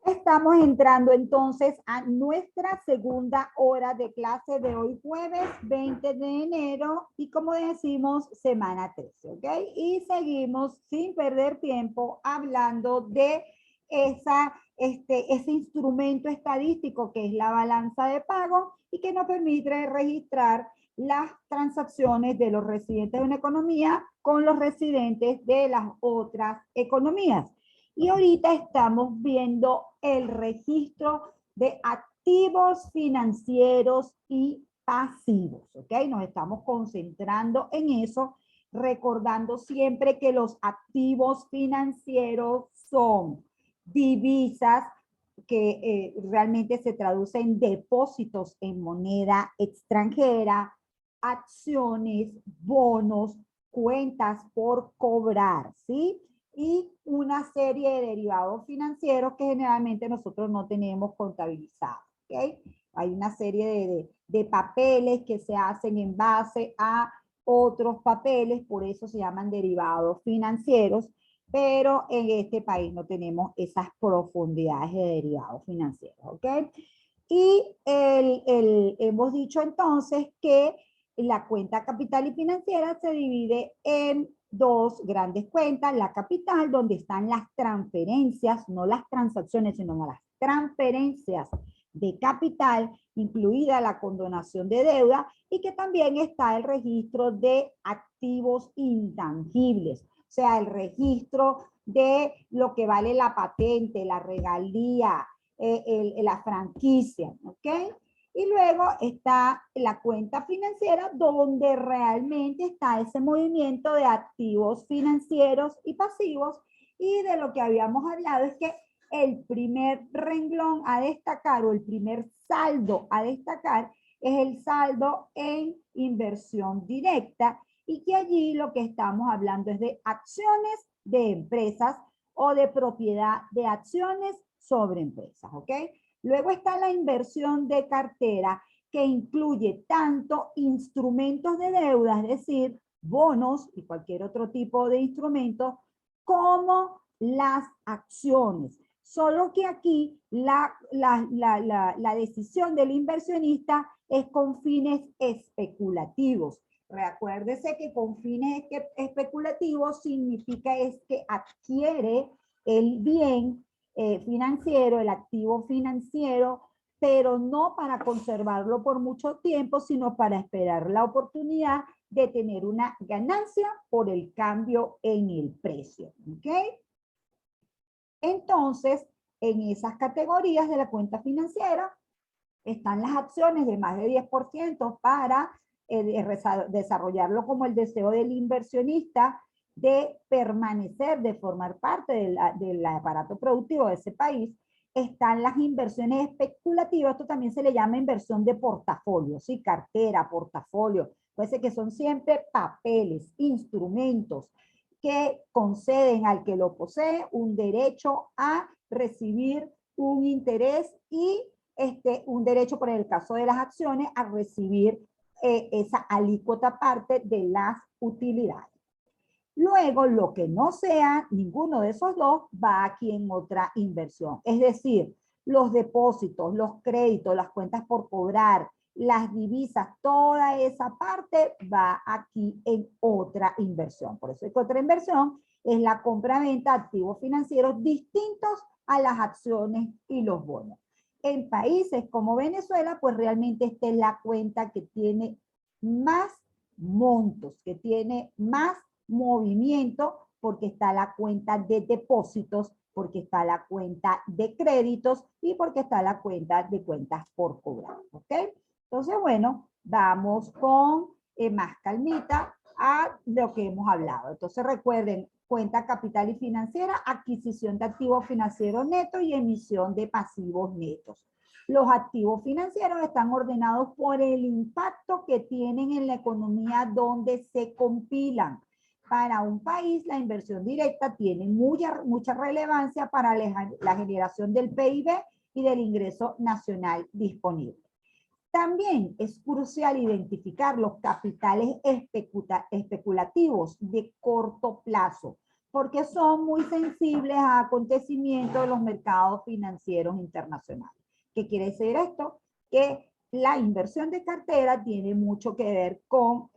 Estamos entrando entonces a nuestra segunda hora de clase de hoy jueves 20 de enero y como decimos semana 13, ¿ok? Y seguimos sin perder tiempo hablando de ese instrumento estadístico que es la balanza de pago y que nos permite registrar las transacciones de los residentes de una economía con los residentes de las otras economías. Y ahorita estamos viendo el registro de activos financieros y pasivos, ¿ok? Nos estamos concentrando en eso, recordando siempre que los activos financieros son divisas que realmente se traducen en depósitos en moneda extranjera, acciones, bonos, cuentas por cobrar, ¿sí? Y una serie de derivados financieros que generalmente nosotros no tenemos contabilizados, ¿ok? Hay una serie de papeles que se hacen en base a otros papeles, por eso se llaman derivados financieros, pero en este país no tenemos esas profundidades de derivados financieros, ¿ok? Y hemos dicho entonces que la cuenta capital y financiera se divide en dos grandes cuentas, la capital, donde están las transferencias, no las transacciones, sino las transferencias de capital, incluida la condonación de deuda, y que también está el registro de activos intangibles, o sea, el registro de lo que vale la patente, la regalía, la franquicia, ¿ok? Y luego está la cuenta financiera donde realmente está ese movimiento de activos financieros y pasivos. Y de lo que habíamos hablado es que el primer renglón a destacar o el primer saldo a destacar es el saldo en inversión directa y que allí lo que estamos hablando es de acciones de empresas o de propiedad de acciones sobre empresas, ¿ok? Luego está la inversión de cartera, que incluye tanto instrumentos de deuda, es decir, bonos y cualquier otro tipo de instrumento, como las acciones. Solo que aquí la decisión del inversionista es con fines especulativos. Recuérdese que con fines especulativos significa es que adquiere el bien financiero, el activo financiero, pero no para conservarlo por mucho tiempo, sino para esperar la oportunidad de tener una ganancia por el cambio en el precio. ¿Ok? Entonces, en esas categorías de la cuenta financiera están las acciones de más de 10% para desarrollarlo como el deseo del inversionista de permanecer, de formar parte del aparato productivo de ese país. Están las inversiones especulativas, esto también se le llama inversión de portafolio, ¿sí? Cartera, portafolio, puede ser que son siempre papeles, instrumentos que conceden al que lo posee un derecho a recibir un interés y un derecho, por el caso de las acciones, a recibir esa alícuota parte de las utilidades. Luego, lo que no sea ninguno de esos dos va aquí en otra inversión. Es decir, los depósitos, los créditos, las cuentas por cobrar, las divisas, toda esa parte va aquí en otra inversión. Por eso es que otra inversión es la compra-venta de activos financieros distintos a las acciones y los bonos. En países como Venezuela, pues realmente esta es la cuenta que tiene más montos, que tiene más movimiento, porque está la cuenta de depósitos, porque está la cuenta de créditos y porque está la cuenta de cuentas por cobrar, ¿ok? Entonces, bueno, vamos con más calmita a lo que hemos hablado. Entonces, recuerden, cuenta capital y financiera, adquisición de activos financieros netos y emisión de pasivos netos. Los activos financieros están ordenados por el impacto que tienen en la economía donde se compilan. Para un país, la inversión directa tiene mucha relevancia para la generación del PIB y del ingreso nacional disponible. También es crucial identificar los capitales especulativos de corto plazo, porque son muy sensibles a acontecimientos de los mercados financieros internacionales. ¿Qué quiere decir esto? Que la inversión de cartera tiene mucho que ver con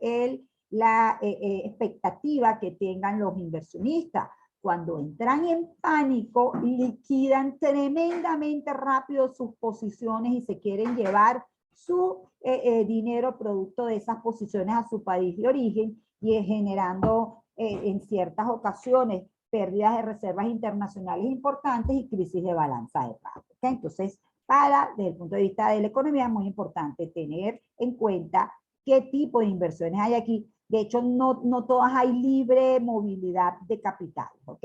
la expectativa que tengan los inversionistas. Cuando entran en pánico, liquidan tremendamente rápido sus posiciones y se quieren llevar su dinero producto de esas posiciones a su país de origen y generando en ciertas ocasiones pérdidas de reservas internacionales importantes y crisis de balanza de pago. ¿Okay? Entonces, desde el punto de vista de la economía, es muy importante tener en cuenta qué tipo de inversiones hay aquí. De hecho, no todas hay libre movilidad de capital. ¿Ok?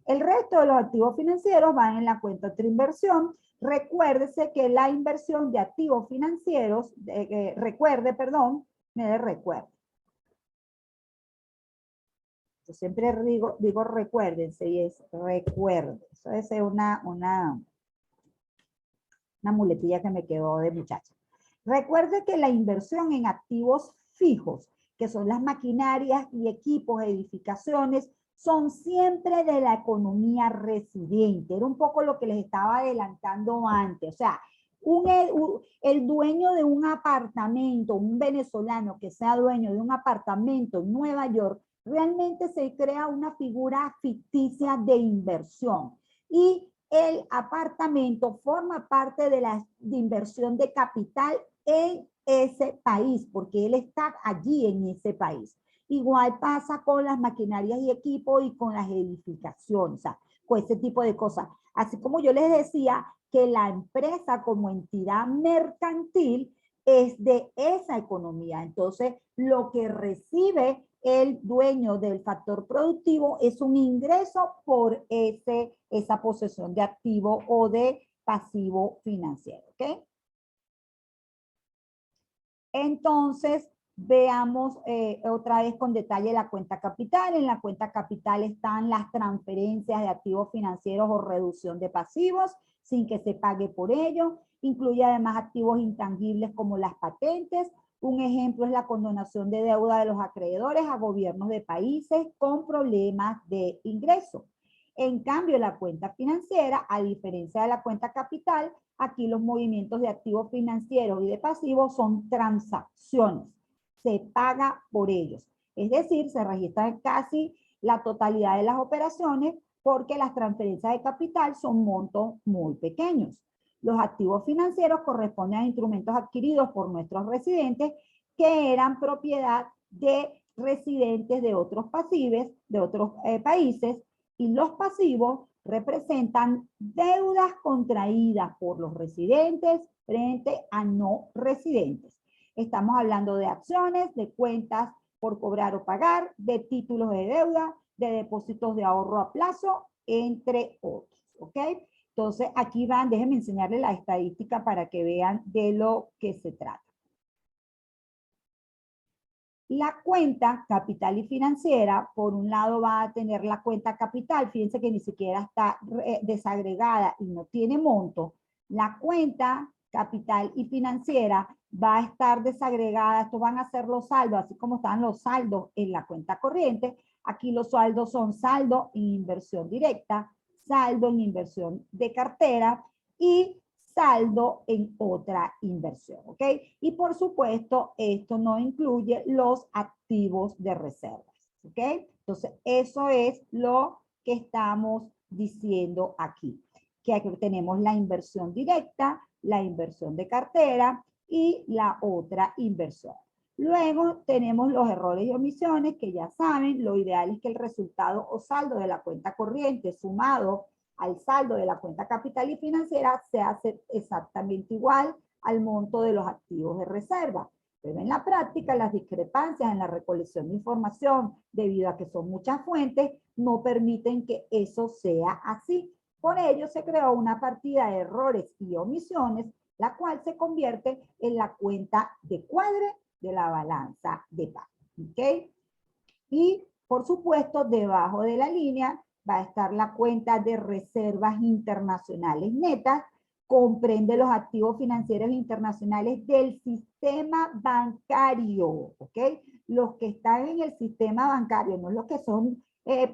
El resto de los activos financieros van en la cuenta otra inversión. Recuérdese que la inversión de activos financieros, yo siempre digo recuérdense y es recuerden. Eso es una muletilla que me quedó de muchacha. Recuerde que la inversión en activos fijos, que son las maquinarias y equipos, edificaciones, son siempre de la economía residente. Era un poco lo que les estaba adelantando antes. O sea, el dueño de un apartamento, un venezolano que sea dueño de un apartamento en Nueva York, realmente se crea una figura ficticia de inversión. Y el apartamento forma parte de la inversión de capital en ese país, porque él está allí en ese país. Igual pasa con las maquinarias y equipos y con las edificaciones, o sea, con ese tipo de cosas. Así como yo les decía que la empresa como entidad mercantil es de esa economía. Entonces, lo que recibe el dueño del factor productivo es un ingreso por esa posesión de activo o de pasivo financiero. ¿Ok? Entonces, veamos otra vez con detalle la cuenta capital. En la cuenta capital están las transferencias de activos financieros o reducción de pasivos sin que se pague por ello. Incluye además activos intangibles como las patentes. Un ejemplo es la condonación de deuda de los acreedores a gobiernos de países con problemas de ingreso. En cambio, la cuenta financiera, a diferencia de la cuenta capital, aquí los movimientos de activos financieros y de pasivos son transacciones. Se paga por ellos. Es decir, se registran casi la totalidad de las operaciones porque las transferencias de capital son montos muy pequeños. Los activos financieros corresponden a instrumentos adquiridos por nuestros residentes que eran propiedad de residentes de otros países, y los pasivos representan deudas contraídas por los residentes frente a no residentes. Estamos hablando de acciones, de cuentas por cobrar o pagar, de títulos de deuda, de depósitos de ahorro a plazo, entre otros. ¿Ok? Entonces, aquí van, déjenme enseñarles la estadística para que vean de lo que se trata. La cuenta capital y financiera, por un lado va a tener la cuenta capital, fíjense que ni siquiera está desagregada y no tiene monto. La cuenta capital y financiera va a estar desagregada, estos van a ser los saldos, así como están los saldos en la cuenta corriente. Aquí los saldos son saldo en inversión directa, saldo en inversión de cartera y saldo en otra inversión, ¿ok? Y por supuesto, esto no incluye los activos de reservas, ¿ok? Entonces, eso es lo que estamos diciendo aquí, que aquí tenemos la inversión directa, la inversión de cartera y la otra inversión. Luego tenemos los errores y omisiones, que ya saben, lo ideal es que el resultado o saldo de la cuenta corriente sumado al saldo de la cuenta capital y financiera se hace exactamente igual al monto de los activos de reserva. Pero en la práctica, las discrepancias en la recolección de información, debido a que son muchas fuentes, no permiten que eso sea así. Por ello, se creó una partida de errores y omisiones, la cual se convierte en la cuenta de cuadre de la balanza de pago. ¿Ok? Y, por supuesto, debajo de la línea va a estar la cuenta de reservas internacionales netas, comprende los activos financieros internacionales del sistema bancario, ¿ok? Los que están en el sistema bancario, no los que son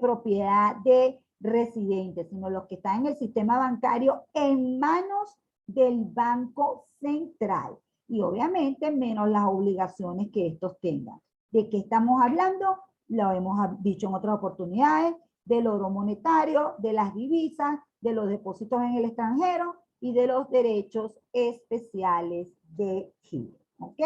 propiedad de residentes, sino los que están en el sistema bancario en manos del Banco Central. Y obviamente menos las obligaciones que estos tengan. ¿De qué estamos hablando? Lo hemos dicho en otras oportunidades, del oro monetario, de las divisas, de los depósitos en el extranjero y de los derechos especiales de Chile. ¿Ok?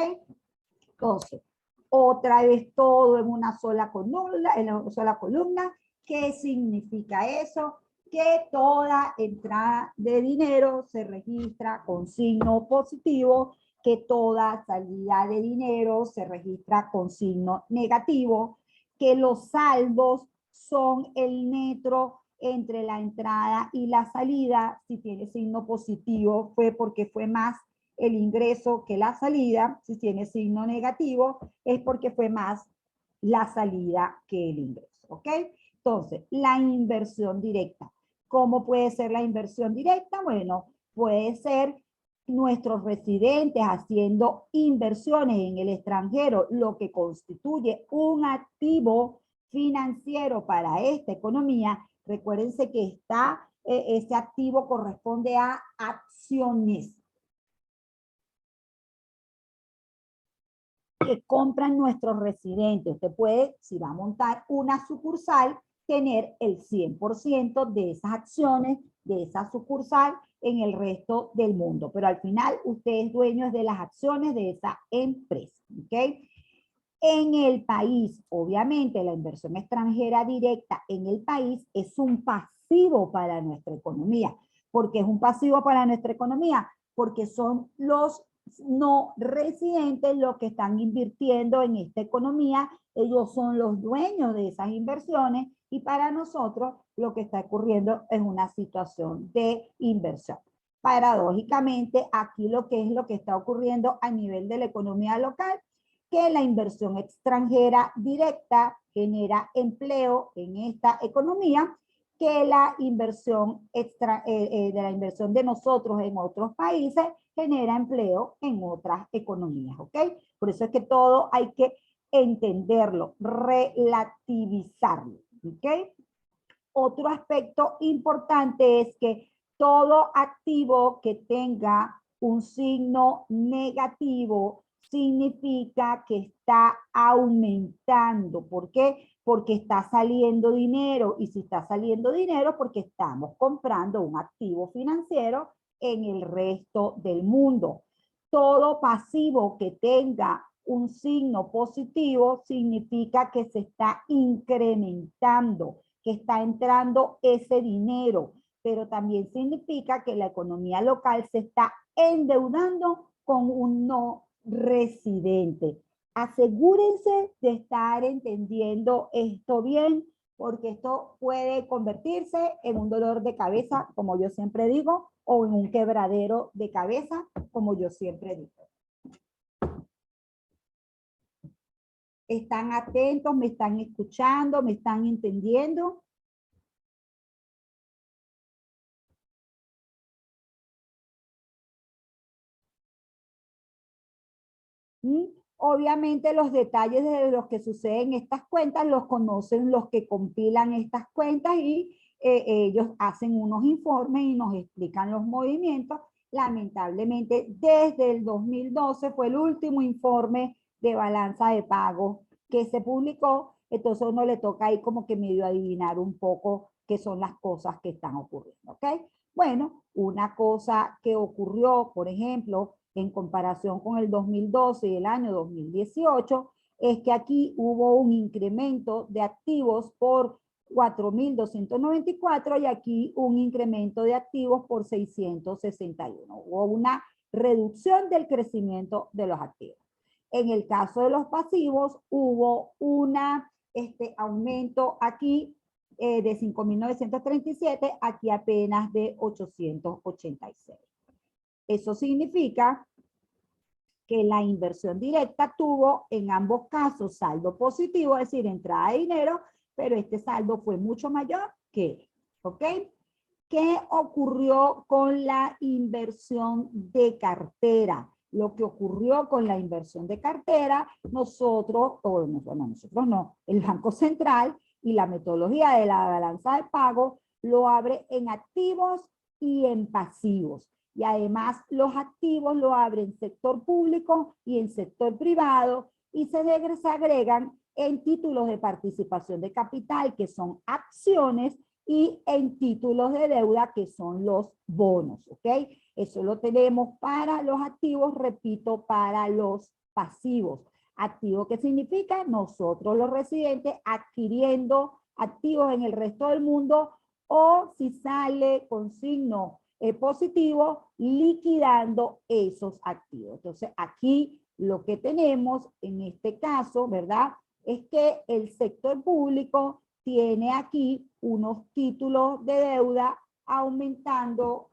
Entonces, otra vez todo en una sola columna, ¿Qué significa eso? Que toda entrada de dinero se registra con signo positivo, que toda salida de dinero se registra con signo negativo, que los saldos son el neto entre la entrada y la salida. Si tiene signo positivo fue porque fue más el ingreso que la salida. Si tiene signo negativo es porque fue más la salida que el ingreso. ¿Ok? Entonces, la inversión directa. ¿Cómo puede ser la inversión directa? Bueno, puede ser nuestros residentes haciendo inversiones en el extranjero, lo que constituye un activo financiero para esta economía. Recuérdense que ese activo corresponde a acciones que compran nuestros residentes. Usted puede, si va a montar una sucursal, tener el 100% de esas acciones de esa sucursal en el resto del mundo. Pero al final usted es dueño de las acciones de esa empresa. ¿Ok? En el país, obviamente, la inversión extranjera directa en el país es un pasivo para nuestra economía. ¿Por qué es un pasivo para nuestra economía? Porque son los no residentes los que están invirtiendo en esta economía. Ellos son los dueños de esas inversiones y para nosotros lo que está ocurriendo es una situación de inversión. Paradójicamente, aquí lo que está ocurriendo a nivel de la economía local, que la inversión extranjera directa genera empleo en esta economía, que la inversión de la inversión de nosotros en otros países genera empleo en otras economías, ¿ok? Por eso es que todo hay que entenderlo, relativizarlo, ¿ok? Otro aspecto importante es que todo activo que tenga un signo negativo significa que está aumentando. ¿Por qué? Porque está saliendo dinero, y si está saliendo dinero, porque estamos comprando un activo financiero en el resto del mundo. Todo pasivo que tenga un signo positivo significa que se está incrementando, que está entrando ese dinero, pero también significa que la economía local se está endeudando con un no residente. Asegúrense de estar entendiendo esto bien, porque esto puede convertirse en un dolor de cabeza, como yo siempre digo, o en un quebradero de cabeza, como yo siempre digo. ¿Están atentos? ¿Me están escuchando? ¿Me están entendiendo? Obviamente los detalles de los que suceden en estas cuentas los conocen los que compilan estas cuentas y ellos hacen unos informes y nos explican los movimientos. Lamentablemente, desde el 2012 fue el último informe de balanza de pagos que se publicó, entonces a uno le toca ahí como que medio adivinar un poco qué son las cosas que están ocurriendo, ¿ok? Bueno, una cosa que ocurrió, por ejemplo, en comparación con el 2012 y el año 2018, es que aquí hubo un incremento de activos por 4.294 y aquí un incremento de activos por 661. Hubo una reducción del crecimiento de los activos. En el caso de los pasivos, hubo un aumento aquí de 5.937, aquí apenas de 886. Eso significa que la inversión directa tuvo en ambos casos saldo positivo, es decir, entrada de dinero, pero este saldo fue mucho mayor que, ¿ok? ¿Qué ocurrió con la inversión de cartera? Lo que ocurrió con la inversión de cartera, nosotros no, el Banco Central y la metodología de la balanza de pago lo abre en activos y en pasivos. Y además los activos lo abre en sector público y en sector privado y se agregan en títulos de participación de capital, que son acciones, y en títulos de deuda, que son los bonos, ¿ok? Eso lo tenemos para los activos, repito, para los pasivos. Activo, ¿qué significa? Nosotros los residentes adquiriendo activos en el resto del mundo, o si sale con signo positivo, liquidando esos activos. Entonces, aquí lo que tenemos en este caso, ¿verdad? Es que el sector público tiene aquí unos títulos de deuda aumentando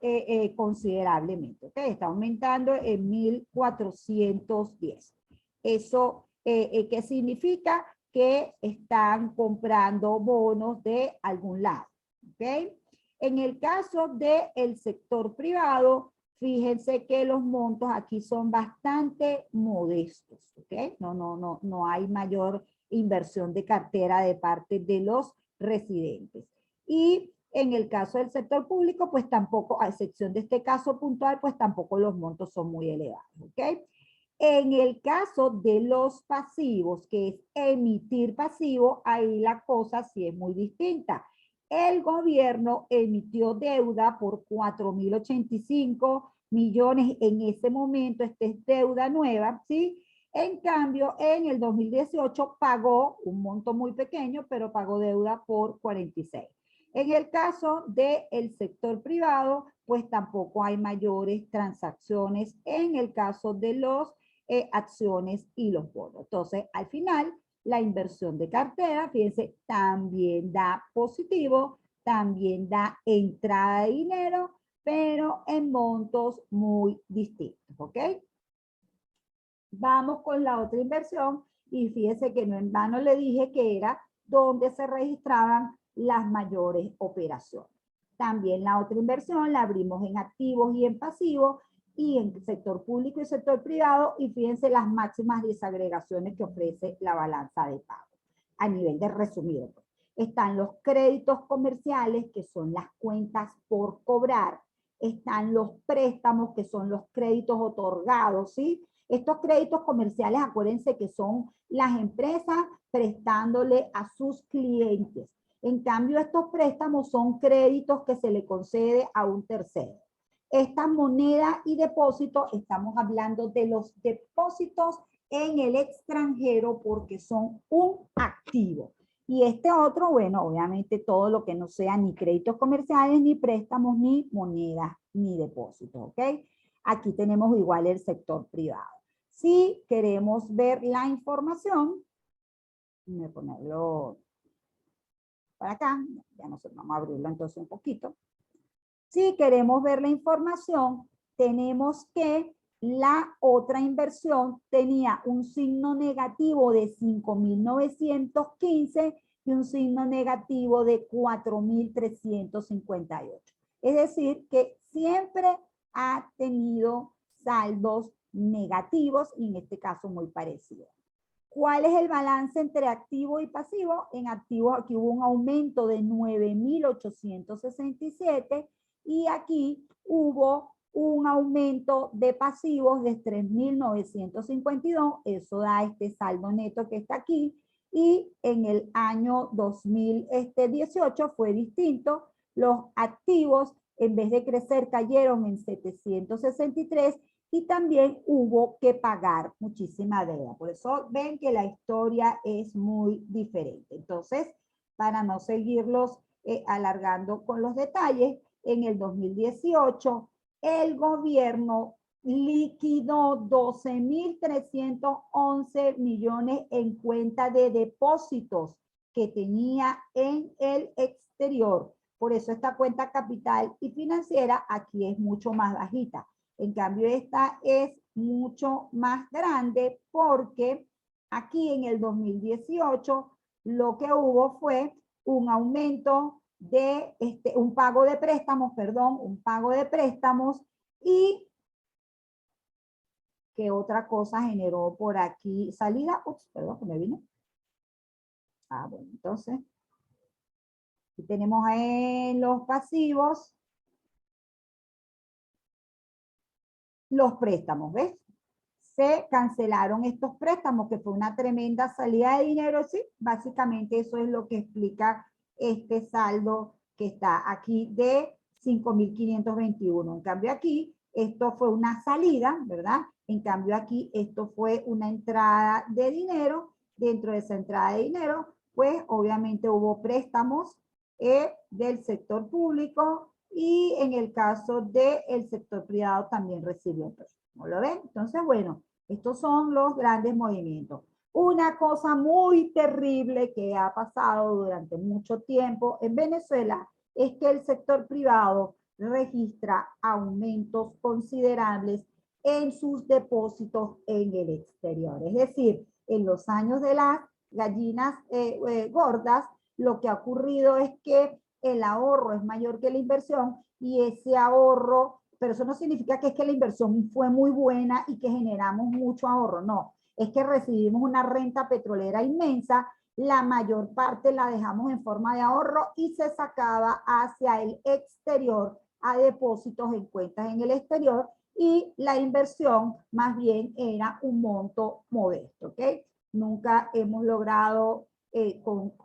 considerablemente. ¿Okay? Está aumentando en 1.410. Eso, ¿qué significa? Que están comprando bonos de algún lado. ¿Okay? En el caso del sector privado, fíjense que los montos aquí son bastante modestos. ¿Okay? No hay mayor inversión de cartera de parte de los residentes. Y en el caso del sector público, pues tampoco, a excepción de este caso puntual, pues tampoco los montos son muy elevados. ¿Ok? En el caso de los pasivos, que es emitir pasivo, ahí la cosa sí es muy distinta. El gobierno emitió deuda por 4.085 millones en ese momento. Esta es deuda nueva, ¿sí? En cambio, en el 2018 pagó un monto muy pequeño, pero pagó deuda por 46. En el caso del sector privado, pues tampoco hay mayores transacciones en el caso de los acciones y los bonos. Entonces, al final, la inversión de cartera, fíjense, también da positivo, también da entrada de dinero, pero en montos muy distintos, ¿ok? Vamos con la otra inversión y fíjense que no en vano le dije que era donde se registraban las mayores operaciones. También la otra inversión la abrimos en activos y en pasivos y en sector público y sector privado, y fíjense las máximas desagregaciones que ofrece la balanza de pago. A nivel de resumido, están los créditos comerciales, que son las cuentas por cobrar. Están los préstamos, que son los créditos otorgados, ¿sí? Estos créditos comerciales, acuérdense que son las empresas prestándole a sus clientes. En cambio, estos préstamos son créditos que se le concede a un tercero. Esta moneda y depósito, estamos hablando de los depósitos en el extranjero porque son un activo. Y este otro, bueno, obviamente todo lo que no sea ni créditos comerciales, ni préstamos, ni monedas, ni depósitos, ¿ok? Aquí tenemos igual el sector privado. Si queremos ver la información, voy a ponerlo para acá, ya nosotros vamos a abrirlo entonces un poquito. Si queremos ver la información, tenemos que la otra inversión tenía un signo negativo de 5.915 y un signo negativo de 4.358. Es decir, que siempre ha tenido saldos negativos y en este caso muy parecido. ¿Cuál es el balance entre activo y pasivo? En activos aquí hubo un aumento de 9.867 y aquí hubo un aumento de pasivos de 3.952. Eso da este saldo neto que está aquí. Y en el año 2018 fue distinto. Los activos, en vez de crecer, cayeron en 763 y también hubo que pagar muchísima deuda. Por eso ven que la historia es muy diferente. Entonces, para no seguirlos alargando con los detalles, en el 2018 el gobierno liquidó 12.311 millones en cuenta de depósitos que tenía en el exterior. Por eso esta cuenta capital y financiera aquí es mucho más bajita. En cambio, esta es mucho más grande porque aquí en el 2018 lo que hubo fue un aumento de un pago de préstamos, y ¿qué otra cosa generó por aquí? Salida, ups, perdón, que me vino. Bueno, entonces Y tenemos en los pasivos los préstamos, ¿ves? Se cancelaron estos préstamos, que fue una tremenda salida de dinero, ¿sí? Básicamente eso es lo que explica este saldo que está aquí de 5.521. En cambio aquí, esto fue una salida, ¿verdad? En cambio aquí, esto fue una entrada de dinero. Dentro de esa entrada de dinero, pues obviamente hubo préstamos del sector público y en el caso del sector privado también recibió préstamos. ¿No lo ven? Entonces, bueno, estos son los grandes movimientos. Una cosa muy terrible que ha pasado durante mucho tiempo en Venezuela es que el sector privado registra aumentos considerables en sus depósitos en el exterior. Es decir, en los años de las gallinas gordas, lo que ha ocurrido es que el ahorro es mayor que la inversión y ese ahorro, pero eso no significa que es que la inversión fue muy buena y que generamos mucho ahorro, no, es que recibimos una renta petrolera inmensa, la mayor parte la dejamos en forma de ahorro y se sacaba hacia el exterior a depósitos en cuentas en el exterior y la inversión más bien era un monto modesto, ¿ok? Nunca hemos logrado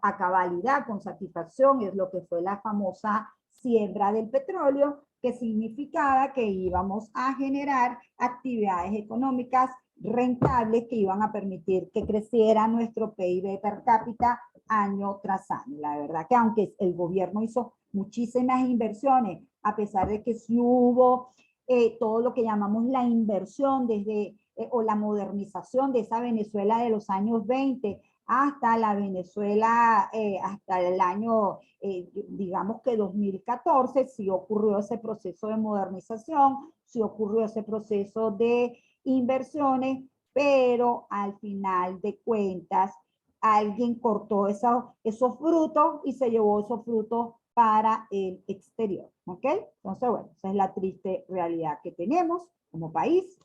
a cabalidad, con satisfacción, es lo que fue la famosa siembra del petróleo, que significaba que íbamos a generar actividades económicas rentables que iban a permitir que creciera nuestro PIB per cápita año tras año. La verdad que aunque el gobierno hizo muchísimas inversiones, a pesar de que sí hubo todo lo que llamamos la inversión desde o la modernización de esa Venezuela de los años 20 hasta la Venezuela, hasta el año, digamos que 2014, sí ocurrió ese proceso de modernización, sí ocurrió ese proceso de inversiones, pero al final de cuentas, alguien cortó esos frutos y se llevó esos frutos para el exterior, ¿ok? Entonces, bueno, esa es la triste realidad que tenemos como país.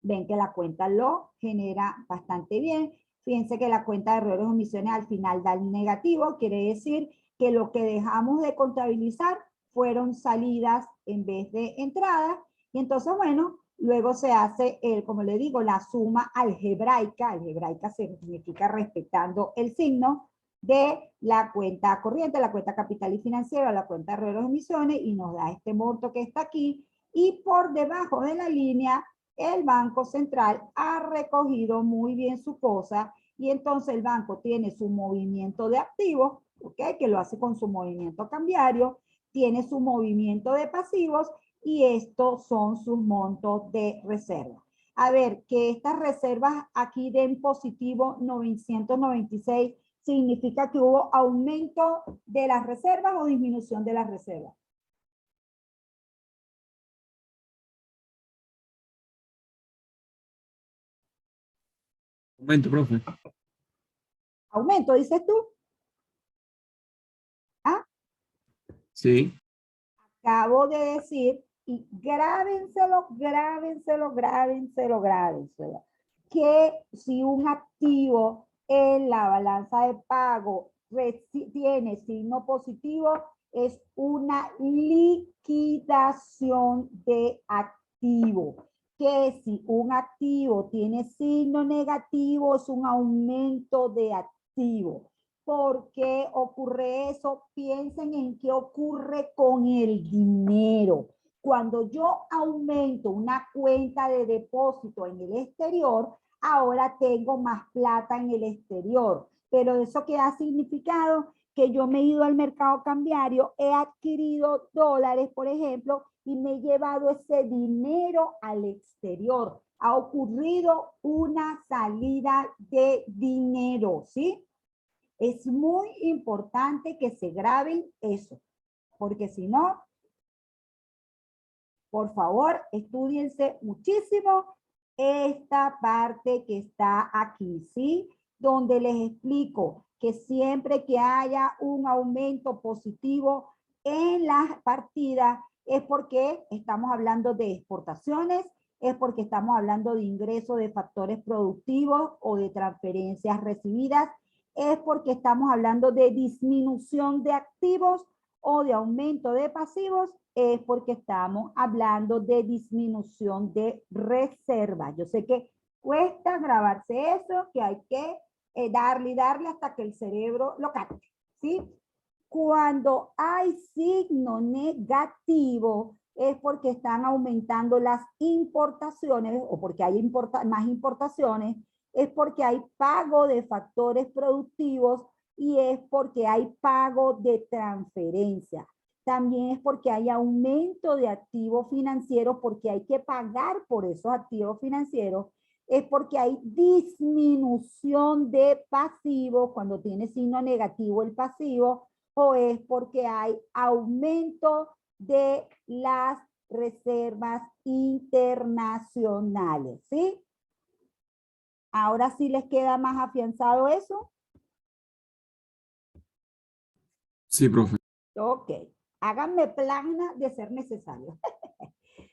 Ven que la cuenta lo genera bastante bien. Fíjense que la cuenta de errores o omisiones al final da el negativo, quiere decir que lo que dejamos de contabilizar fueron salidas en vez de entradas. Y entonces, bueno, luego se hace, como le digo, la suma algebraica. Algebraica significa respetando el signo de la cuenta corriente, la cuenta capital y financiera, la cuenta de errores o omisiones, y nos da este monto que está aquí. Y por debajo de la línea el Banco Central ha recogido muy bien su cosa y entonces el banco tiene su movimiento de activos, ¿okay? Que lo hace con su movimiento cambiario, tiene su movimiento de pasivos y estos son sus montos de reserva. A ver, que estas reservas aquí den positivo 996, ¿significa que hubo aumento de las reservas o disminución de las reservas? Momento, profe. ¿Aumento, dices tú? ¿Ah? Sí. Acabo de decir, y grábenselo, grábenselo, grábenselo, grábenselo, que si un activo en la balanza de pago tiene signo positivo, es una liquidación de activo. Que si un activo tiene signo negativo, es un aumento de activo. ¿Por qué ocurre eso? Piensen en qué ocurre con el dinero. Cuando yo aumento una cuenta de depósito en el exterior, ahora tengo más plata en el exterior. Pero eso que ha significado que yo me he ido al mercado cambiario, he adquirido dólares, por ejemplo, y me he llevado ese dinero al exterior. Ha ocurrido una salida de dinero, ¿sí? Es muy importante que se graben eso, porque si no, por favor, estudiense muchísimo esta parte que está aquí, ¿sí? Donde les explico que siempre que haya un aumento positivo en las partidas es porque estamos hablando de exportaciones, es porque estamos hablando de ingresos de factores productivos o de transferencias recibidas es porque estamos hablando de disminución de activos o de aumento de pasivos, es porque estamos hablando de disminución de reservas. Yo sé que cuesta grabarse eso, que hay que darle y darle hasta que el cerebro lo capte, ¿sí? Cuando hay signo negativo, es porque están aumentando las importaciones o porque hay más importaciones, es porque hay pago de factores productivos y es porque hay pago de transferencia. También es porque hay aumento de activos financieros, porque hay que pagar por esos activos financieros. Es porque hay disminución de pasivos cuando tiene signo negativo el pasivo, o es porque hay aumento de las reservas internacionales, ¿sí? Ahora sí les queda más afianzado eso. Sí, profe. Ok, háganme plana de ser necesario.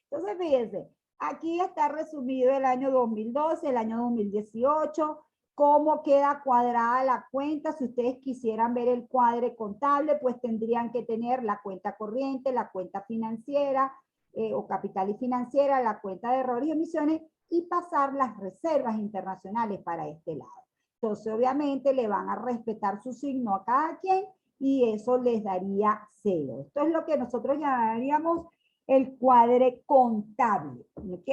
Entonces, fíjense, aquí está resumido el año 2012, el año 2018, cómo queda cuadrada la cuenta. Si ustedes quisieran ver el cuadre contable, pues tendrían que tener la cuenta corriente, la cuenta financiera o capital y financiera, la cuenta de errores y emisiones y pasar las reservas internacionales para este lado. Entonces, obviamente, le van a respetar su signo a cada quien y eso les daría 0. Esto es lo que nosotros llamaríamos el cuadre contable, ¿ok?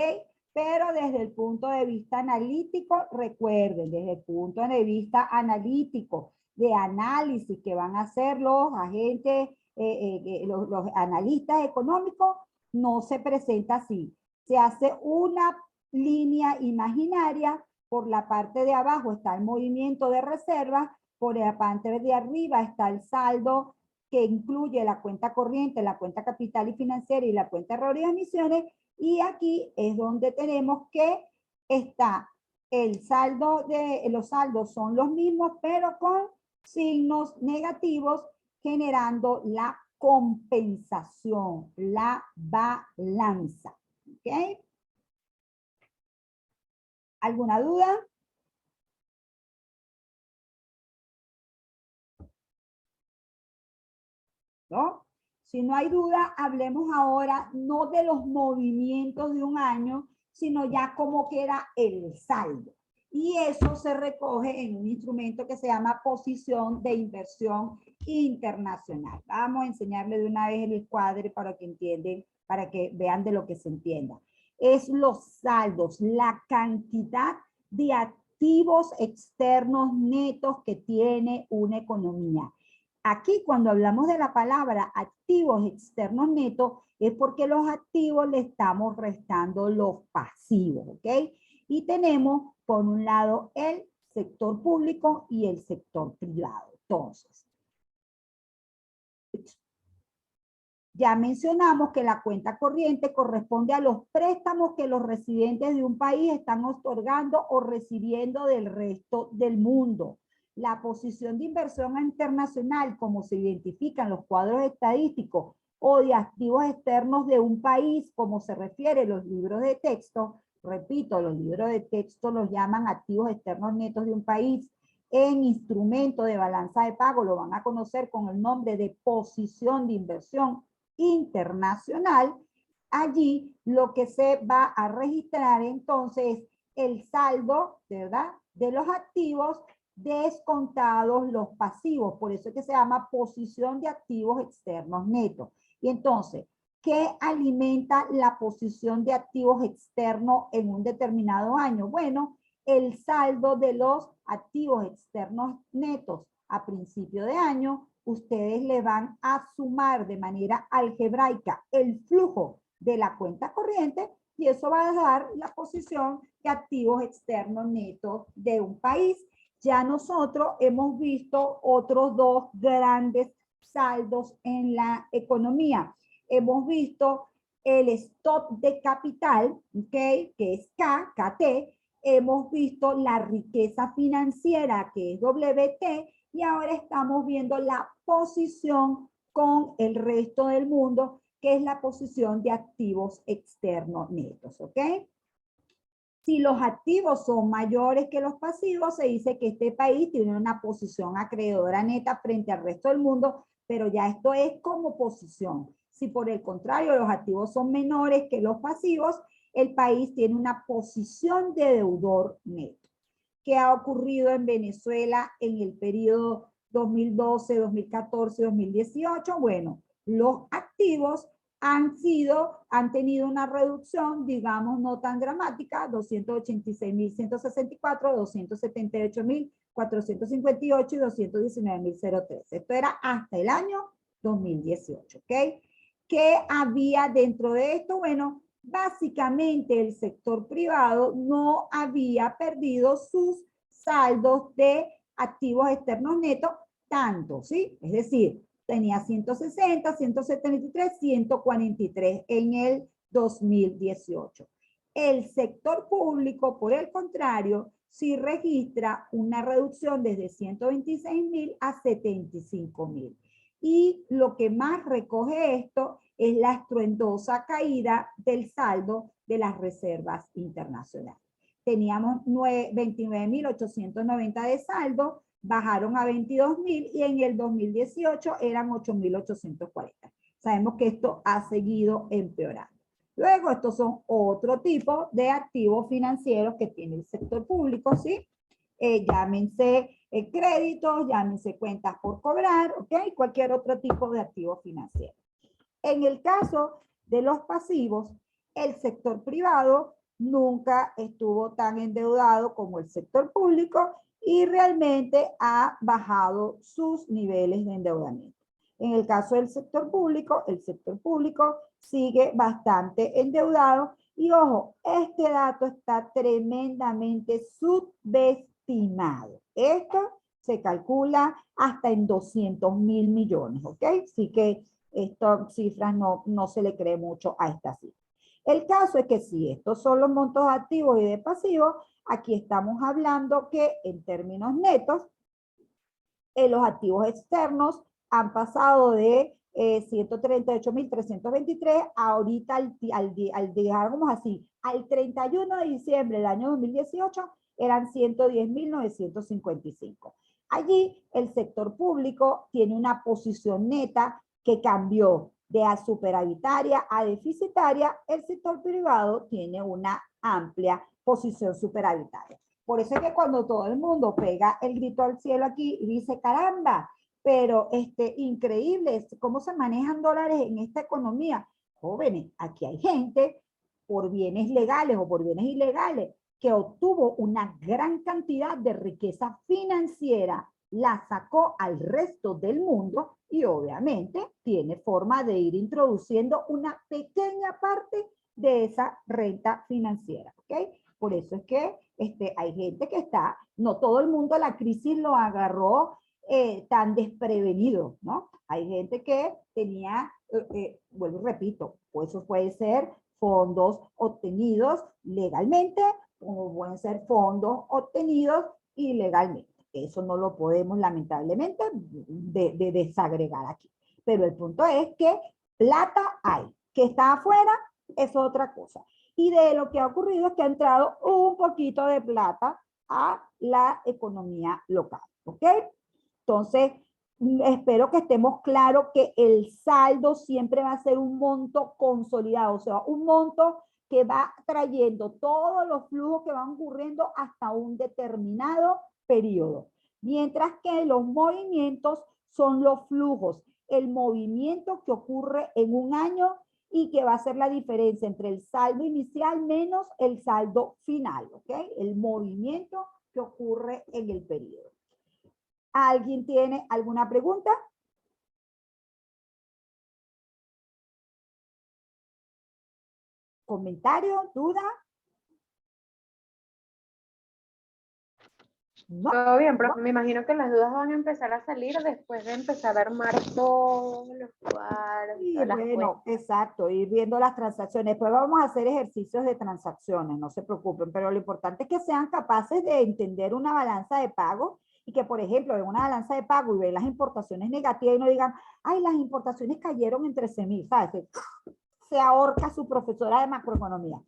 Pero desde el punto de vista analítico, recuerden, desde el punto de vista analítico, de análisis que van a hacer los agentes, los analistas económicos, no se presenta así. Se hace una línea imaginaria, por la parte de abajo está el movimiento de reservas, por la parte de arriba está el saldo que incluye la cuenta corriente, la cuenta capital y financiera y la cuenta de errores y emisiones, y aquí es donde tenemos que está el saldo los saldos son los mismos, pero con signos negativos, generando la compensación, la balanza. ¿Ok? ¿Alguna duda? ¿No? Si no hay duda, hablemos ahora no de los movimientos de un año, sino ya cómo queda el saldo. Y eso se recoge en un instrumento que se llama posición de inversión internacional. Vamos a enseñarle de una vez el cuadro para que entiendan, para que vean de lo que se entienda. Es los saldos, la cantidad de activos externos netos que tiene una economía. Aquí cuando hablamos de la palabra activos externos netos es porque los activos le estamos restando los pasivos, ¿ok? Y tenemos por un lado el sector público y el sector privado. Entonces, ya mencionamos que la cuenta corriente corresponde a los préstamos que los residentes de un país están otorgando o recibiendo del resto del mundo. La posición de inversión internacional, como se identifican los cuadros estadísticos o de activos externos de un país, como se refiere a los libros de texto, repito, los libros de texto los llaman activos externos netos de un país. En instrumento de balanza de pago lo van a conocer con el nombre de posición de inversión internacional. Allí lo que se va a registrar entonces es el saldo, ¿verdad?, de los activos descontados los pasivos. Por eso es que se llama posición de activos externos netos. Y entonces, ¿qué alimenta la posición de activos externos en un determinado año? Bueno, el saldo de los activos externos netos a principio de año, ustedes le van a sumar de manera algebraica el flujo de la cuenta corriente y eso va a dar la posición de activos externos netos de un país. Ya nosotros hemos visto otros dos grandes saldos en la economía. Hemos visto el stock de capital, ¿okay?, que es KT. Hemos visto la riqueza financiera, que es WT, y ahora estamos viendo la posición con el resto del mundo, que es la posición de activos externos netos, ¿ok? Si los activos son mayores que los pasivos, se dice que este país tiene una posición acreedora neta frente al resto del mundo, pero ya esto es como posición. Si por el contrario los activos son menores que los pasivos, el país tiene una posición de deudor neto. ¿Qué ha ocurrido en Venezuela en el periodo 2012, 2014, 2018? Bueno, los activos han tenido una reducción, digamos, no tan dramática, 286.164, 278.458 y 219.003. Esto era hasta el año 2018, ¿ok? ¿Qué había dentro de esto? Bueno, básicamente el sector privado no había perdido sus saldos de activos externos netos tanto, ¿sí? Es decir, tenía 160, 173, 143 en el 2018. El sector público, por el contrario, sí registra una reducción desde 126.000 a 75.000. Y lo que más recoge esto es la estruendosa caída del saldo de las reservas internacionales. Teníamos 29.890 de saldo, bajaron a 22.000 y en el 2018 eran 8.840. Sabemos que esto ha seguido empeorando. Luego, estos son otro tipo de activos financieros que tiene el sector público, ¿sí? Llámense créditos, llámense cuentas por cobrar, ¿ok? Cualquier otro tipo de activo financiero. En el caso de los pasivos, el sector privado nunca estuvo tan endeudado como el sector público y realmente ha bajado sus niveles de endeudamiento. En el caso del sector público, el sector público sigue bastante endeudado y ojo, este dato está tremendamente subestimado. Esto se calcula hasta en 200.000 millones, ¿ok? Así que estas cifras no se le cree mucho a esta cifra. El caso es que si estos son los montos activos y de pasivos, aquí estamos hablando que en términos netos, los activos externos han pasado de 138.323 ahorita digamos así, al 31 de diciembre del año 2018 eran 110.955. Allí el sector público tiene una posición neta que cambió de superavitaria a deficitaria. El sector privado tiene una amplia posición superavitaria. Por eso es que cuando todo el mundo pega el grito al cielo aquí y dice, caramba, pero increíble cómo se manejan dólares en esta economía. Jóvenes, aquí hay gente por bienes legales o por bienes ilegales que obtuvo una gran cantidad de riqueza financiera, la sacó al resto del mundo y obviamente tiene forma de ir introduciendo una pequeña parte de esa renta financiera, ¿ok? Por eso es que hay gente que está, no todo el mundo la crisis lo agarró tan desprevenido, ¿no? Hay gente que tenía, vuelvo y repito, pues eso puede ser fondos obtenidos legalmente, como pueden ser fondos obtenidos ilegalmente. Eso no lo podemos lamentablemente desagregar aquí. Pero el punto es que plata hay, que está afuera es otra cosa. Y de lo que ha ocurrido es que ha entrado un poquito de plata a la economía local, ¿ok? Entonces, espero que estemos claros que el saldo siempre va a ser un monto consolidado, o sea, un monto que va trayendo todos los flujos que van ocurriendo hasta un determinado periodo. Mientras que los movimientos son los flujos, el movimiento que ocurre en un año y que va a ser la diferencia entre el saldo inicial menos el saldo final, ¿ok? El movimiento que ocurre en el periodo. ¿Alguien tiene alguna pregunta? ¿Comentario? ¿Duda? No. Todo bien, profe. Me imagino que las dudas van a empezar a salir después de empezar a armar todos los cuadros. Sí, bueno, exacto, ir viendo las transacciones. Después vamos a hacer ejercicios de transacciones, no se preocupen, pero lo importante es que sean capaces de entender una balanza de pago y que, por ejemplo, en una balanza de pago y ven las importaciones negativas y no digan, ay, las importaciones cayeron en 13.000, ¿sabes? Se ahorca su profesora de macroeconomía.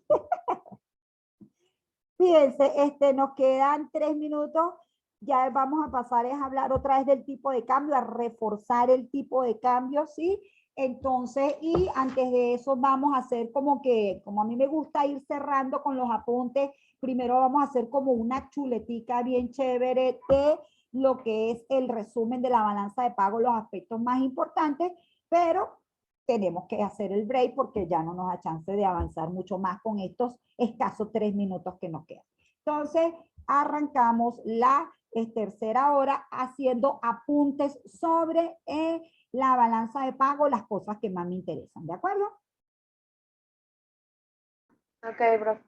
Fíjense, nos quedan 3 minutos. Ya vamos a pasar a hablar otra vez del tipo de cambio, a reforzar el tipo de cambio, ¿sí? Entonces, y antes de eso vamos a hacer como que, como a mí me gusta ir cerrando con los apuntes, primero vamos a hacer como una chuletica bien chévere de lo que es el resumen de la balanza de pago, los aspectos más importantes, pero tenemos que hacer el break porque ya no nos da chance de avanzar mucho más con estos escasos 3 minutos que nos quedan. Entonces, arrancamos la tercera hora haciendo apuntes sobre la balanza de pago, las cosas que más me interesan, ¿de acuerdo? Ok, profe.